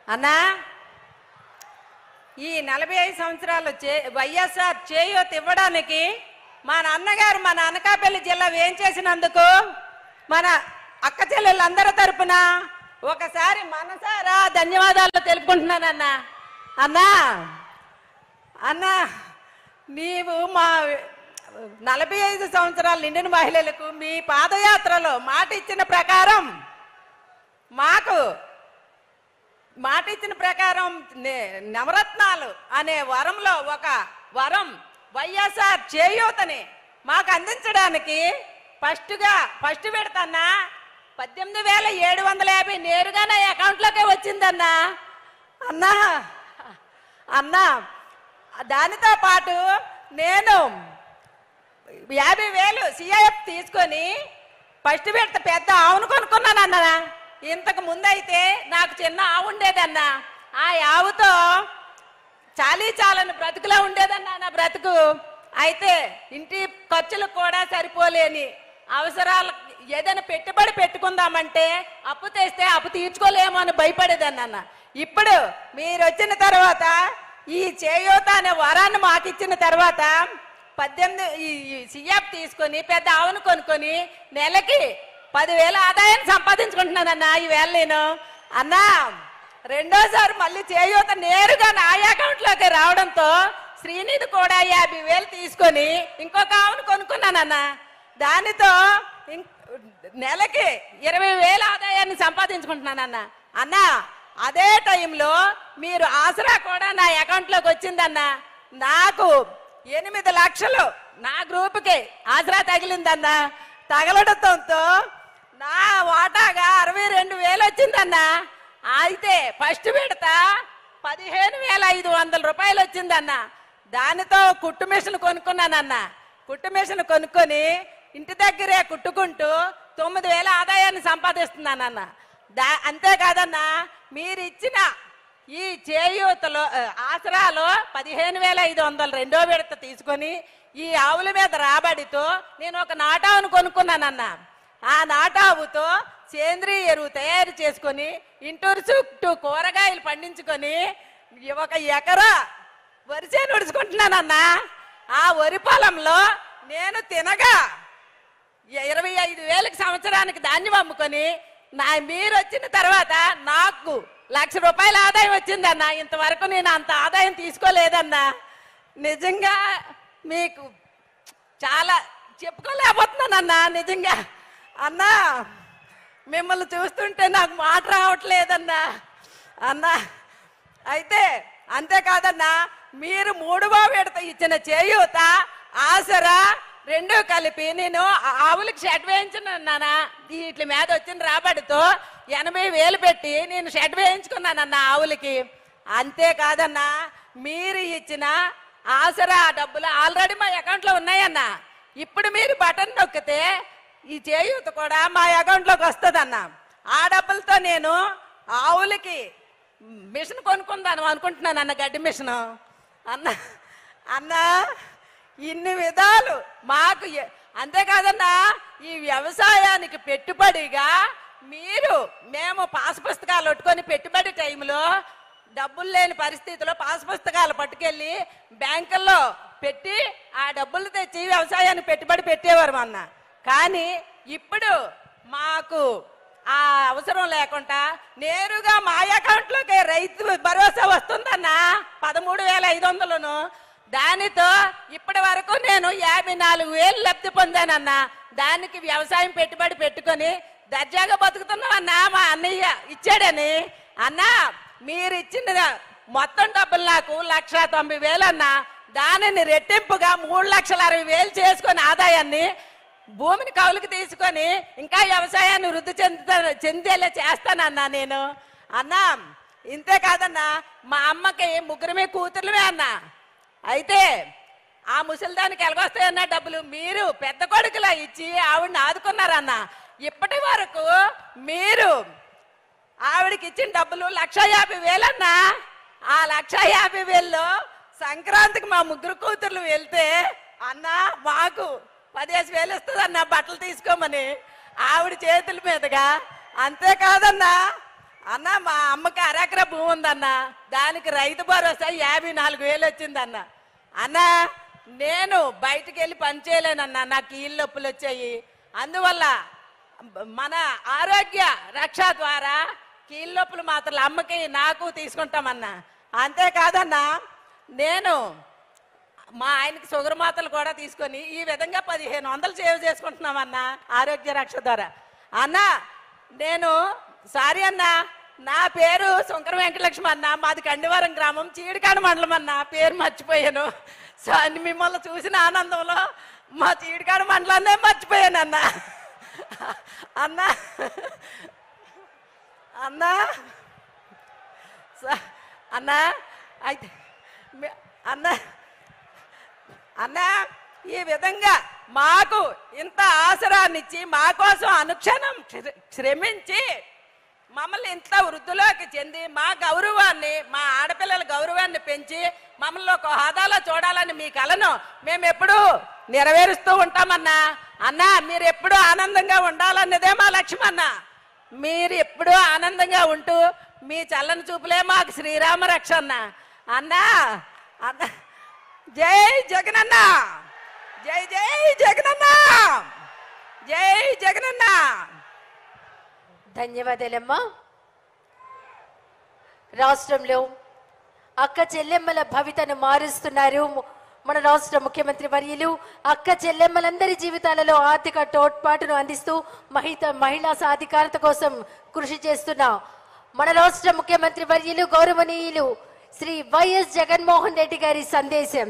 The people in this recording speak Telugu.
అన్నా ఈ 45 సంవత్సరాలు వైఎస్ఆర్ చేయూత ఇవ్వడానికి మా నాన్నగారు మన అనకాపల్లి జిల్లా ఏం చేసినందుకు మన అక్క చెల్లెళ్ళందరి తరపున ఒకసారి మనసారా ధన్యవాదాలు తెలుపుకుంటున్నానన్నా. అన్నా అన్నా నీవు మా 45 సంవత్సరాలు నిండిన మహిళలకు మీ పాదయాత్రలో మాట ఇచ్చిన ప్రకారం నవరత్నాలు అనే వరంలో ఒక వరం వైఎస్ఆర్ చేయూతని మాకు అందించడానికి ఫస్ట్ విడతన్నా 18,750 నేరుగా నా అకౌంట్లోకే వచ్చిందన్నా. అన్నా దానితో పాటు నేను 50,000 సిఐఎఫ్ తీసుకొని ఫస్ట్ విడత పెద్ద ఆవును కొనుక్కున్నానన్నా. ఇంతకు ముందైతే నాకు చిన్న ఆవు ఉండేదన్నా. ఆ ఆవుతో చాలని బ్రతుకులా ఉండేదన్నా నా బ్రతుకు. అయితే ఇంటి ఖర్చులకు కూడా సరిపోలేని అవసరాలు ఏదైనా పెట్టుబడి పెట్టుకుందామంటే అప్పు తెస్తే అప్పు తీర్చుకోలేమో అని భయపడేదన్నా. ఇప్పుడు మీరు వచ్చిన తర్వాత ఈ చేయూత అనే వరాన్ని మాకు ఇచ్చిన తర్వాత 18 సిఎఫ్ తీసుకొని పెద్ద ఆవును కొనుక్కొని నెలకి 10,000 ఆదాయాన్ని సంపాదించుకుంటున్నానన్నా. ఈవేళ నేను అన్నా రెండోసారి మళ్ళీ చేయూత నేరుగా నా అకౌంట్లోకి రావడంతో శ్రీనిధి కూడా 50,000 తీసుకొని ఇంకొక ఆవును కొనుక్కున్నానన్నా. దానితో నెలకి 20,000 ఆదాయాన్ని సంపాదించుకుంటున్నానన్నా. అన్నా అదే టైంలో మీరు ఆసరా కూడా నా అకౌంట్లోకి వచ్చిందన్నా. నాకు 8 లక్షలు నా గ్రూప్కి ఆసరా తగిలిందన్నా. తగలడంతో నా వాటాగా 62,000 వచ్చిందన్నా. అయితే ఫస్ట్ విడత 15,500 రూపాయలు వచ్చిందన్నా. దానితో కుట్టు మిషన్ కొనుక్కున్నానన్నా. కుట్టు మిషన్ కొనుక్కొని ఇంటి దగ్గరే కుట్టుకుంటూ 9,000 ఆదాయాన్ని సంపాదిస్తున్నానన్నా. అంతేకాదన్నా మీరు ఇచ్చిన ఈ చేయూతలో ఆసరాలో 15,500 రెండో విడత తీసుకొని ఈ ఆవుల మీద రాబడితో నేను ఒక నాటావును కొనుక్కున్నానన్నా. ఆ నాటావుతో సేంద్రీయ ఎరువు తయారు చేసుకొని ఇంటూరు చుట్టూ కూరగాయలు పండించుకొని 1 ఎకరా వరి చేను ఉడుచుకుంటున్నానన్నా. ఆ వరి పొలంలో నేను తినగా 25,000 సంవత్సరానికి ధాన్యం అమ్ముకొని మీరు వచ్చిన తర్వాత నాకు 1,00,000 రూపాయల ఆదాయం వచ్చిందన్నా. ఇంతవరకు నేను అంత ఆదాయం తీసుకోలేదన్నా. నిజంగా మీకు చాలా చెప్పుకోలేకపోతున్నానన్నా. నిజంగా అన్నా మిమ్మల్ని చూస్తుంటే నాకు మాట రావట్లేదన్నా. అన్నా అయితే అంతేకాదన్నా మీరు 3వ విడత ఇచ్చిన చేయూత ఆసరా రెండు కలిపి నేను ఆవులకి షెడ్ వేయించున్నానా. వీటి మీద వచ్చిన రాబడితో 80,000 పెట్టి నేను షెడ్ వేయించుకున్నానన్నా ఆవులకి. అంతేకాదన్నా మీరు ఇచ్చిన ఆసరా డబ్బులు ఆల్రెడీ మా అకౌంట్లో ఉన్నాయన్నా. ఇప్పుడు మీరు బటన్ నొక్కితే ఈ చేయూత కూడా మా అకౌంట్లోకి వస్తుందన్నా. ఆ డబ్బులతో నేను ఆవులకి మిషన్ కొనుక్కుందాను అనుకుంటున్నానన్న, గడ్డి మిషను అన్నా. ఇన్ని విధాలు మాకు అంతేకాదన్నా ఈ వ్యవసాయానికి పెట్టుబడిగా మేము పాస్ పుస్తకాలు పట్టుకొని పెట్టుబడి టైంలో డబ్బులు లేని పరిస్థితిలో పాస్ పుస్తకాలు పట్టుకెళ్ళి బ్యాంకుల్లో పెట్టి ఆ డబ్బులు తెచ్చి వ్యవసాయానికి పెట్టుబడి పెట్టేవారు అన్న. కానీ ఇప్పుడు మాకు ఆ అవసరం లేకుండా నేరుగా మా అకౌంట్లోకి రైతు భరోసా వస్తుందన్నా 13,500. దానితో ఇప్పటి వరకు నేను 54,000 లబ్ధి పొందానన్నా. దానికి వ్యవసాయం పెట్టుబడి పెట్టుకొని దర్జాగా బతుకుతున్నామన్నా. మా అన్నయ్య ఇచ్చాడని అన్నా. మీరు ఇచ్చిన మొత్తం డబ్బులు నాకు 1,90,000 అన్నా. దానిని రెట్టింపుగా 3,60,000 చేసుకొని ఆదాయాన్ని భూమిని కౌలుకి తీసుకొని ఇంకా వ్యవసాయాన్ని వృద్ధి చెందేలా చేస్తానన్నా నేను అన్నా. ఇంతే కాదన్నా మా అమ్మకి 3 కూతుర్లమే అన్నా. అయితే ఆ ముసలిదానికి ఎలాగొస్తాయన్న డబ్బులు మీరు పెద్ద కొడుకులా ఇచ్చి ఆవిడని ఆదుకున్నారన్న. ఇప్పటి వరకు మీరు ఆవిడకి ఇచ్చిన డబ్బులు 1,50,000 అన్నా. ఆ 1,50,000లో సంక్రాంతికి మా 3 కూతుర్లు వెళ్తే అన్న మాకు 15,000 ఇస్తుందన్న బట్టలు తీసుకోమని ఆవిడ చేతుల మీదుగా. అంతేకాదన్నా అన్న మా అమ్మకి అరెకరా భూమి ఉందన్న, దానికి రైతు భరోసా 54,000 వచ్చిందన్న. అన్న నేను బయటికి వెళ్ళి పని చేయలేనన్నా, నాకు కీళ్ళ నొప్పులు వచ్చాయి. అందువల్ల మన ఆరోగ్య రక్ష ద్వారా కీళ్ళ నొప్పులు మాత్రం అమ్మకి నాకు తీసుకుంటామన్నా. అంతేకాదన్నా, నేను మా ఆయనకి షుగర్ మాత్రలు కూడా తీసుకొని ఈ విధంగా 1,500 సేవ్ చేసుకుంటున్నామన్నా ఆరోగ్య రక్ష ద్వారా. అన్న నేను సారీ అన్న, నా పేరు శంకర వెంకటలక్ష్మి అన్న, మాది కండివరం గ్రామం, చీడికాడ మండలం అన్న. పేరు మర్చిపోయాను. సో మిమ్మల్ని చూసిన ఆనందంలో మా చీడికాడ మండలాన్నే మర్చిపోయాను అన్న. అన్న అన్న అన్న అయితే అన్న అన్న ఈ విధంగా మాకు ఇంత ఆసరాన్నిచ్చి మా కోసం అనుక్షణం శ్రమించి మమ్మల్ని ఇంత వృద్ధిలోకి చెంది మా గౌరవాన్ని, మా ఆడపిల్లల గౌరవాన్ని పెంచి మమ్మల్ని ఒక హోదాలో చూడాలని మీ కలను మేము ఎప్పుడూ నెరవేరుస్తూ ఉంటామన్నా. అన్న మీరు ఎప్పుడూ ఆనందంగా ఉండాలన్నదే మా లక్ష్యం అన్న. మీరు ఎప్పుడూ ఆనందంగా ఉంటూ మీ చల్లని చూపులే మాకు శ్రీరామ రక్ష అన్న. అన్న అన్న జై జగనన్న, జై జై జగనన్న, జై జగనన్న. ధన్యవాదాలమ్మా. రాష్ట్రంలో అక్క చెల్లెమ్మల భవితను మారుస్తున్నారు మన రాష్ట్ర ముఖ్యమంత్రి వర్యులు. అక్క చెల్లెమ్మలందరి జీవితాలలో ఆర్థిక తోడ్పాటును అందిస్తూ మహిళా సాధికారత కోసం కృషి చేస్తున్న మన రాష్ట్ర ముఖ్యమంత్రి వర్యులు గౌరవనీయులు శ్రీ వైఎస్ జగన్మోహన్ రెడ్డి గారి సందేశం.